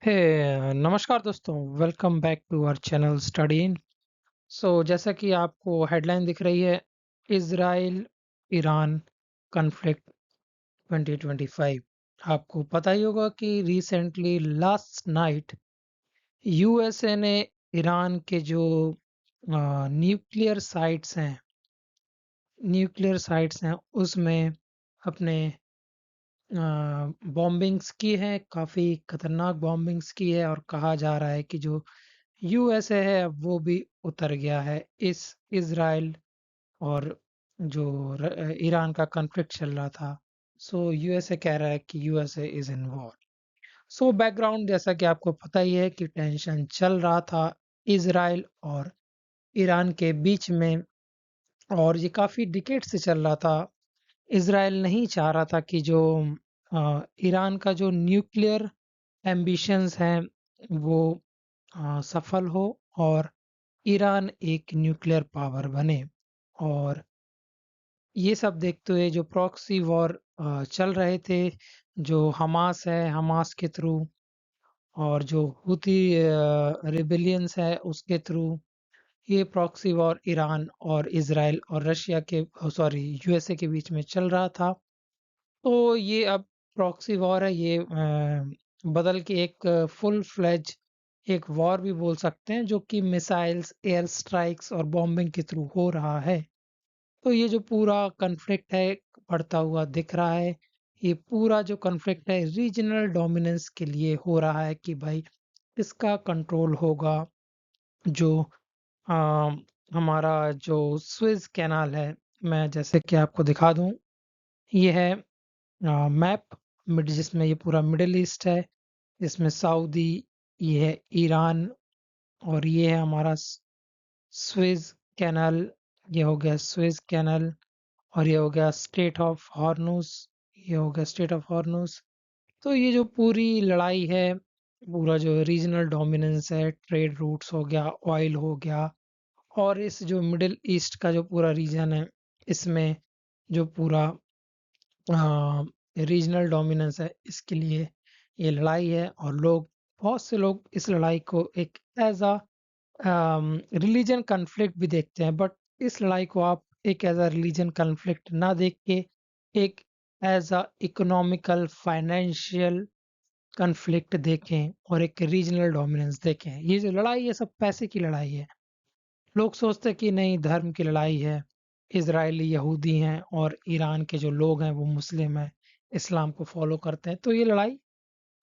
हे नमस्कार दोस्तों, welcome back to our channel study in. जैसा कि आपको हेडलाइन दिख रही है, इजराइल ईरान कॉन्फ्लिक्ट 2025। आपको पता ही होगा कि रिसेंटली लास्ट नाइट यूएसए ने ईरान के जो न्यूक्लियर साइट्स हैं उसमें अपने बॉम्बिंग्स की है, काफ़ी खतरनाक बॉम्बिंग्स की है और कहा जा रहा है कि जो यूएसए है अब वो भी उतर गया है इस इजराइल और जो ईरान का कॉन्फ्लिक्ट चल रहा था। यूएसए कह रहा है कि USA is in war. Background जैसा कि आपको पता ही है कि टेंशन चल रहा था इजराइल और ईरान के बीच में, और ये काफ़ी डिकेड से चल रहा था। इजराइल नहीं चाह रहा था कि जो ईरान का जो न्यूक्लियर एम्बिशंस हैं वो सफल हो और ईरान एक न्यूक्लियर पावर बने। और ये सब देखते हुए जो प्रॉक्सी वॉर चल रहे थे, जो हमास है, हमास के थ्रू, और जो हुती रिबिलियंस है उसके थ्रू, ये प्रॉक्सी वॉर ईरान और इजराइल और रशिया के सॉरी यूएसए के बीच में चल रहा था। तो ये अब प्रॉक्सी वॉर है, ये बदल के एक फुल फ्लेज एक वॉर भी बोल सकते हैं, जो कि मिसाइल्स, एयर स्ट्राइक्स और बॉम्बिंग के थ्रू हो रहा है। तो ये जो पूरा कॉन्फ्लिक्ट है बढ़ता हुआ दिख रहा है। ये पूरा जो कॉन्फ्लिक्ट है रीजनल डोमिनेंस के लिए हो रहा है कि भाई किसका कंट्रोल होगा। जो अ, हमारा जो स्विस कैनाल है, मैं जैसे कि आपको दिखा दूं, ये है मैप मिड जिसमें ये पूरा मिडिल ईस्ट है, जिसमें सऊदी, ये है ईरान, और ये है हमारा स्विस कैनाल। ये हो गया स्विस कैनाल, और ये हो गया स्टेट ऑफ हॉर्मुज। ये हो गया स्टेट ऑफ हॉर्मुज। तो ये जो पूरी लड़ाई है, पूरा जो रीजनल डोमिनेंस है, ट्रेड रूट्स हो गया, ऑयल हो गया, और इस जो मिडिल ईस्ट का जो पूरा रीजन है, इसमें जो पूरा रीजनल डोमिनेंस है, इसके लिए ये लड़ाई है। और बहुत से लोग इस लड़ाई को एक एज अ रिलीजन कन्फ्लिक्ट भी देखते हैं, बट इस लड़ाई को आप एक एज अ रिलीजन कन्फ्लिक्ट ना देख के एक as a economical financial conflict देखें और एक रीजनल डोमिनेंस देखें। ये जो लड़ाई है सब पैसे की लड़ाई है। लोग सोचते हैं कि नहीं, धर्म की लड़ाई है, इजरायली यहूदी हैं और ईरान के जो लोग हैं वो मुस्लिम हैं, इस्लाम को फॉलो करते हैं। तो ये लड़ाई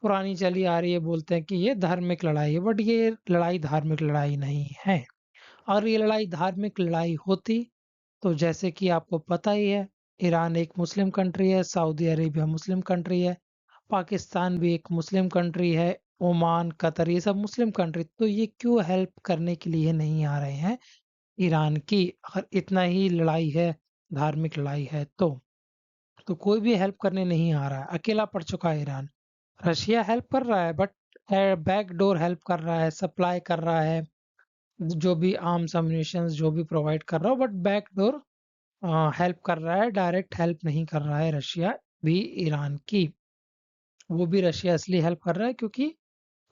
पुरानी चली आ रही है, बोलते हैं कि ये धार्मिक लड़ाई है, बट ये लड़ाई धार्मिक लड़ाई नहीं है। और ये लड़ाई धार्मिक लड़ाई होती तो जैसे कि आपको पता ही है, ईरान एक मुस्लिम कंट्री है, सऊदी अरेबिया मुस्लिम कंट्री है, पाकिस्तान भी एक मुस्लिम कंट्री है, ओमान, कतर, ये सब मुस्लिम कंट्री, तो ये क्यों हेल्प करने के लिए नहीं आ रहे हैं ईरान की? अगर इतना ही लड़ाई है, धार्मिक लड़ाई है, तो कोई भी हेल्प करने नहीं आ रहा है, अकेला पड़ चुका है ईरान। रशिया हेल्प कर रहा है, बट बैक डोर हेल्प कर रहा है, सप्लाई कर रहा है, जो भी आर्म्स अम्यूनिशंस जो भी प्रोवाइड कर रहा हो, बट बैक डोर हेल्प कर रहा है, डायरेक्ट हेल्प नहीं कर रहा है रशिया भी ईरान की। वो भी रशिया इसलिए हेल्प कर रहा है क्योंकि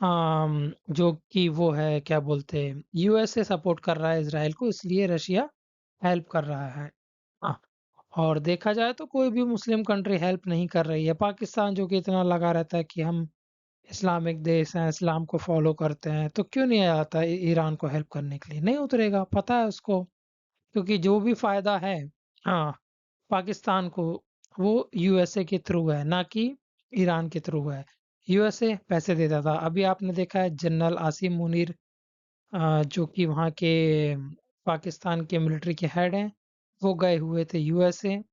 जो कि वो है, क्या बोलते हैं, यूएसए सपोर्ट कर रहा है इसराइल को, इसलिए रशिया हेल्प कर रहा है। हाँ, और देखा जाए तो कोई भी मुस्लिम कंट्री हेल्प नहीं कर रही है। पाकिस्तान जो कि इतना लगा रहता है कि हम इस्लामिक देश हैं, इस्लाम को फॉलो करते हैं, तो क्यों नहीं आता ईरान को हेल्प करने के लिए? नहीं उतरेगा, पता है उसको, क्योंकि जो भी फायदा है, हाँ, पाकिस्तान को, वो यूएसए के थ्रू है, ना कि ईरान के थ्रू है। यूएसए पैसे देता था। अभी आपने देखा है जनरल आसिम मुनीर, जो कि वहाँ के पाकिस्तान के मिलिट्री के हेड हैं, वो गए हुए थे यूएसए।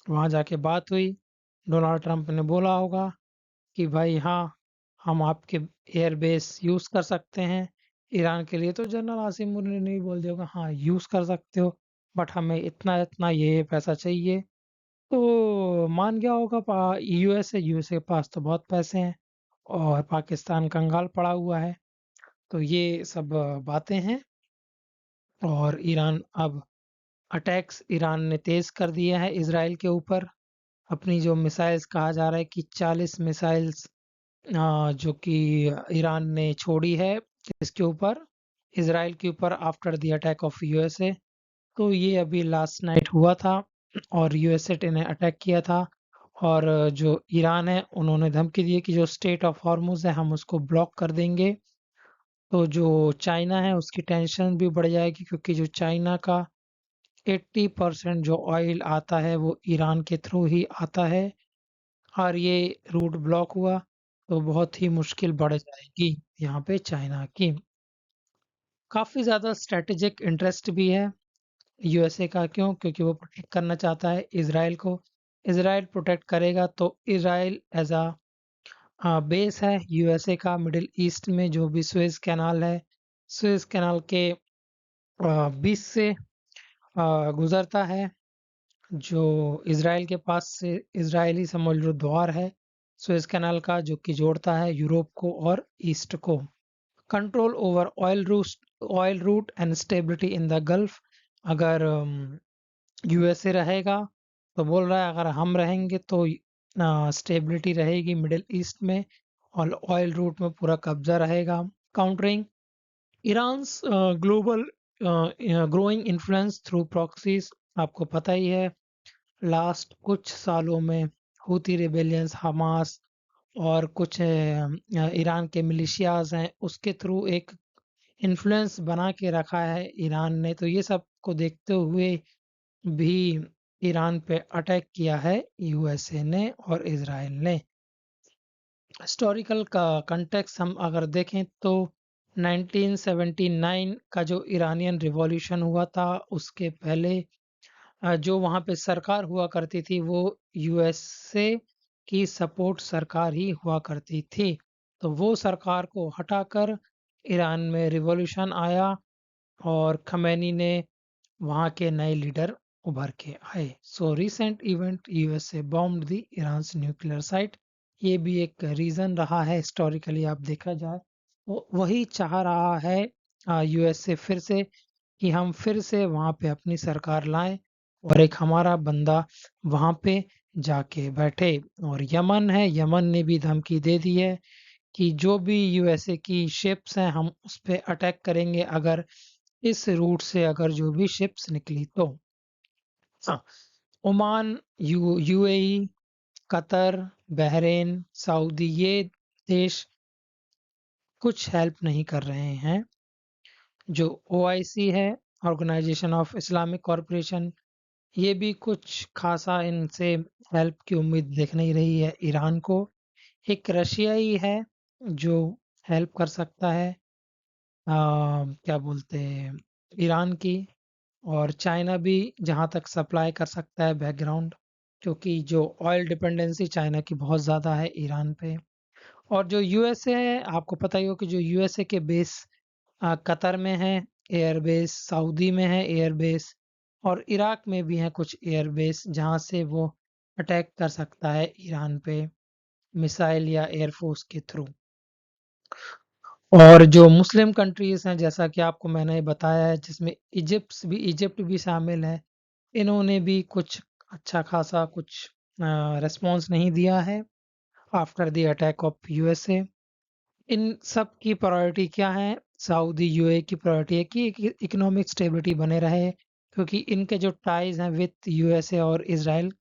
वहाँ जाके बात हुई, डोनाल्ड ट्रंप ने बोला होगा कि भाई हाँ, हम आपके एयर बेस यूज़ कर सकते हैं ईरान के लिए। तो जनरल आसिम मुनीर ने भी बोल दिया होगा हाँ यूज़ कर सकते हो, बट हमें इतना इतना ये पैसा चाहिए। तो मान गया होगा यूएसए। यूएसए के पास तो बहुत पैसे हैं और पाकिस्तान कंगाल पड़ा हुआ है। तो ये सब बातें हैं। और ईरान अब अटैक्स ईरान ने तेज कर दिया है इसराइल के ऊपर। अपनी जो मिसाइल्स, कहा जा रहा है कि 40 मिसाइल्स जो कि ईरान ने छोड़ी है इसके ऊपर, इसराइल के ऊपर after the attack of USA. तो ये अभी लास्ट नाइट हुआ था और यूएसए ने अटैक किया था। और जो ईरान है उन्होंने धमकी दी है कि जो स्टेट ऑफ हॉर्मुज़ है हम उसको ब्लॉक कर देंगे। तो जो चाइना है उसकी टेंशन भी बढ़ जाएगी, क्योंकि जो चाइना का 80% जो ऑयल आता है वो ईरान के थ्रू ही आता है, और ये रूट ब्लॉक हुआ तो बहुत ही मुश्किल बढ़ जाएगी यहाँ पे चाइना की। काफ़ी ज़्यादा स्ट्रेटेजिक इंटरेस्ट भी है यूएसए का। क्यों? क्योंकि वो प्रोटेक्ट करना चाहता है इसराइल को। इसराइल प्रोटेक्ट करेगा तो इसराइल एज अ बेस है यूएसए का मिडिल ईस्ट में। जो भी सुएज कैनाल है, सुएज कैनाल के बीच से गुजरता है, जो इसराइल के पास से इजरायली समुद्र द्वार है सुएज कैनाल का, जो कि जोड़ता है यूरोप को और ईस्ट को। Control over oil route and stability in the Gulf. अगर यूएसए रहेगा तो बोल रहा है अगर हम रहेंगे तो स्टेबिलिटी रहेगी मिडिल ईस्ट में और ऑयल रूट में पूरा कब्जा रहेगा। Countering Iran's global growing influence through proxies. आपको पता ही है लास्ट कुछ सालों में हूती रिबेलियंस, हमास और कुछ ईरान के मिलिशियाज हैं उसके थ्रू एक इन्फ्लुएंस बना के रखा है ईरान ने। तो ये सब को देखते हुए भी ईरान पे अटैक किया है यूएसए ने और इजराइल ने। हिस्टोरिकल का कंटेक्स्ट हम अगर देखें तो 1979 का जो इरानियन रिवॉल्यूशन हुआ था उसके पहले जो वहाँ पे सरकार हुआ करती थी वो यूएसए की सपोर्ट सरकार ही हुआ करती थी। तो वो सरकार को हटाकर ईरान में रिवॉल्यूशन आया और खमैनी ने वहाँ के नए लीडर उभर के आए। So recent event USA bombed the Iran's nuclear site. ये भी एक रीजन रहा है हिस्टोरिकली आप देखा जाए। वो वही चाह रहा है यूएसए फिर से कि हम फिर से वहाँ पे अपनी सरकार लाएं और एक हमारा बंदा वहाँ पे जाके बैठे। और यमन है, यमन ने भी धमकी दे दी है कि जो भी यूएसए की शिप्स हैं हम उस पे अटैक करेंगे अगर इस रूट से अगर जो भी शिप्स निकली तो। हाँ, Oman, UAE, Qatar, Bahrain, Saudi, ये देश कुछ हेल्प नहीं कर रहे हैं। जो ओआईसी है, ऑर्गेनाइजेशन ऑफ इस्लामिक कॉरपोरेशन, ये भी कुछ खासा इनसे हेल्प की उम्मीद दिख नहीं रही है ईरान को। एक रशिया ही है जो हेल्प कर सकता है क्या बोलते हैं ईरान की। और चाइना भी जहाँ तक सप्लाई कर सकता है बैकग्राउंड, क्योंकि जो ऑयल डिपेंडेंसी चाइना की बहुत ज़्यादा है ईरान पे। और जो यूएसए है आपको पता ही हो कि जो यूएसए के बेस कतर में है एयरबेस, सऊदी में है एयरबेस, और इराक में भी है कुछ एयरबेस जहाँ से वो अटैक कर सकता है ईरान पे मिसाइल या एयरफोर्स के थ्रू। और जो मुस्लिम कंट्रीज हैं जैसा कि आपको मैंने बताया है जिसमें इजिप्ट भी शामिल है, इन्होंने भी कुछ अच्छा खासा कुछ रिस्पॉन्स नहीं दिया है after the attack of USA. इन सब की प्रायोरिटी क्या है? सऊदी यूएई की प्रायोरिटी है कि इकोनॉमिक स्टेबिलिटी बने रहे, क्योंकि इनके जो टाइज हैं विथ यूएसए और इसराइल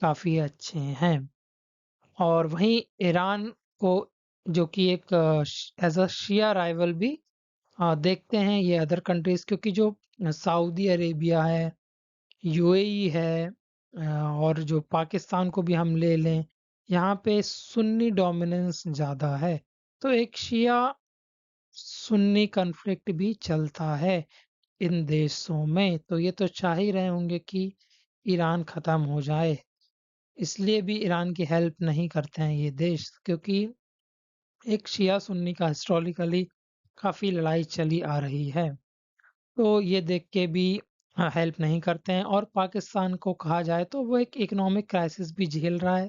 काफ़ी अच्छे हैं। और वहीं ईरान को जो कि एक एज अ शिया राइवल भी देखते हैं ये अदर कंट्रीज, क्योंकि जो सऊदी अरेबिया है, यूएई है और जो पाकिस्तान को भी हम ले लें, यहाँ पे सुन्नी डोमिनेंस ज़्यादा है। तो एक शिया सुन्नी कॉन्फ्लिक्ट भी चलता है इन देशों में। तो ये तो चाह ही रहे होंगे कि ईरान ख़त्म हो जाए, इसलिए भी ईरान की हेल्प नहीं करते हैं ये देश, क्योंकि एक शिया सुन्नी का हिस्टोरिकली काफ़ी लड़ाई चली आ रही है। तो ये देख के भी हेल्प नहीं करते हैं। और पाकिस्तान को कहा जाए तो वो एक इकोनॉमिक क्राइसिस भी झेल रहा है,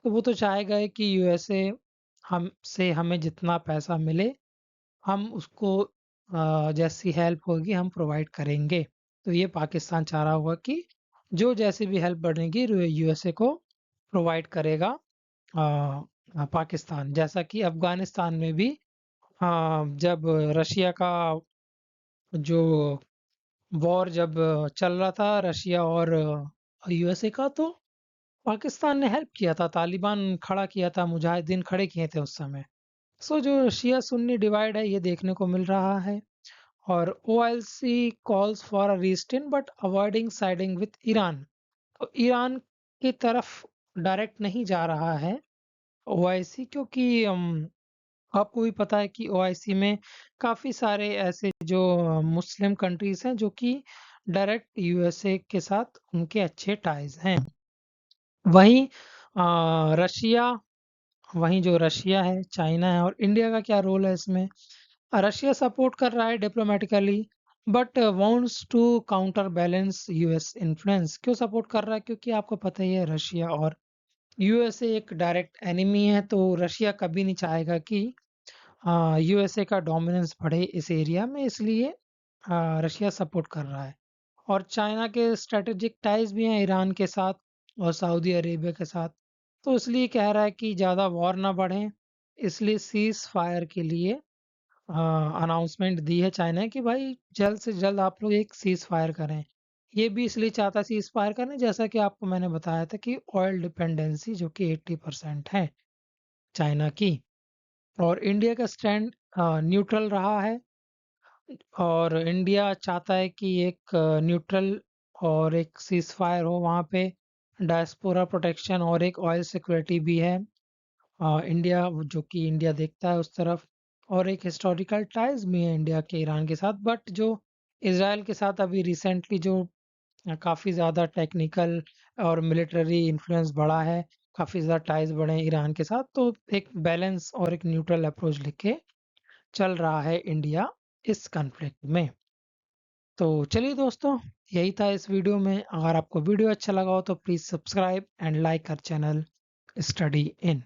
तो वो तो चाहेगा ही कि यूएसए हमसे हमें जितना पैसा मिले हम उसको जैसी हेल्प होगी हम प्रोवाइड करेंगे। तो ये पाकिस्तान चाह रहा होगा कि जो जैसी भी हेल्प बढ़ेगी यूएसए को प्रोवाइड करेगा पाकिस्तान। जैसा कि अफ़गानिस्तान में भी जब रशिया का जो वॉर जब चल रहा था रशिया और यूएसए का, तो पाकिस्तान ने हेल्प किया था, तालिबान खड़ा किया था, मुजाहिदीन खड़े किए थे उस समय। सो जो शिया सुन्नी डिवाइड है ये देखने को मिल रहा है। और OIC calls for a restraint but avoiding siding with Iran. तो ईरान की तरफ डायरेक्ट नहीं जा रहा है ओआईसी, क्योंकि आपको भी पता है कि ओआईसी में काफ़ी सारे ऐसे जो मुस्लिम कंट्रीज़ हैं जो कि डायरेक्ट यूएसए के साथ उनके अच्छे टाइज़ हैं। वहीं रशिया वहीं जो रशिया है, चाइना है और इंडिया का क्या रोल है इसमें? रशिया सपोर्ट कर रहा है diplomatically, but wants to counter balance US influence. क्यों सपोर्ट कर रहा है? क्योंकि आपको पता ही है रशिया और यूएसए एक डायरेक्ट एनिमी है, तो रशिया कभी नहीं चाहेगा कि यूएसए का डोमिनेंस बढ़े इस एरिया में, इसलिए रशिया सपोर्ट कर रहा है। और चाइना के स्ट्रैटेजिक टाइज भी हैं ईरान के साथ और सऊदी अरेबिया के साथ, तो इसलिए कह रहा है कि ज़्यादा वॉर ना बढ़े, इसलिए सीज फायर के लिए अनाउंसमेंट दी है चाइना कि भाई जल्द से जल्द आप लोग एक सीज फायर करें। ये भी इसलिए चाहता है सीज फायर करने, जैसा कि आपको मैंने बताया था कि ऑयल डिपेंडेंसी जो कि 80% है चाइना की, और इंडिया का स्टैंड न्यूट्रल रहा है। और इंडिया चाहता है कि एक न्यूट्रल और एक सीज फायर हो वहाँ पे, डायस्पोरा प्रोटेक्शन और एक ऑयल सिक्योरिटी भी है। इंडिया जो कि इंडिया देखता है उस तरफ, और एक हिस्टोरिकल टाइज भी है इंडिया के ईरान के साथ। बट जो इसराइल के साथ अभी रिसेंटली जो काफ़ी ज़्यादा टेक्निकल और मिलिट्री इन्फ्लुएंस बढ़ा है, काफ़ी ज़्यादा टाइज बढ़े हैं ईरान के साथ, तो एक बैलेंस और एक न्यूट्रल अप्रोच लेके चल रहा है इंडिया इस कॉन्फ्लिक्ट में। तो चलिए दोस्तों, यही था इस वीडियो में। अगर आपको वीडियो अच्छा लगा हो तो please subscribe and like our channel study in.